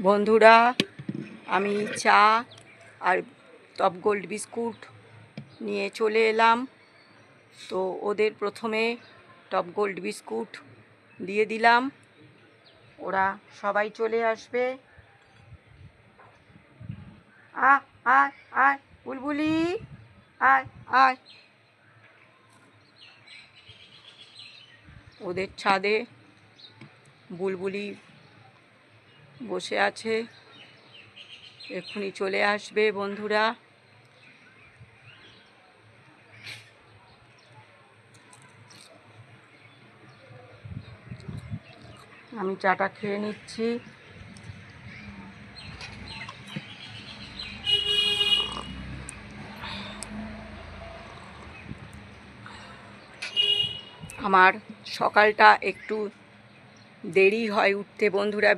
বন্ধুরা, আমি চা আর টপ গোল্ড বিস্কুট নিয়ে চলে এলাম। তো ওদের প্রথমে টপ গোল্ড বিস্কুট দিয়ে দিলাম, ওরা সবাই চলে আসবে। আয় আয় আয় বুলবুলি, আয় আয়। ওদের ছাদে বুলবুলি বসে আছে, এক্ষুনি চলে আসবে বন্ধুরা। আমি চাটা খেয়ে নিচ্ছি। আমার সকালটা একটু দেরি হয় উঠতে বন্ধুরা।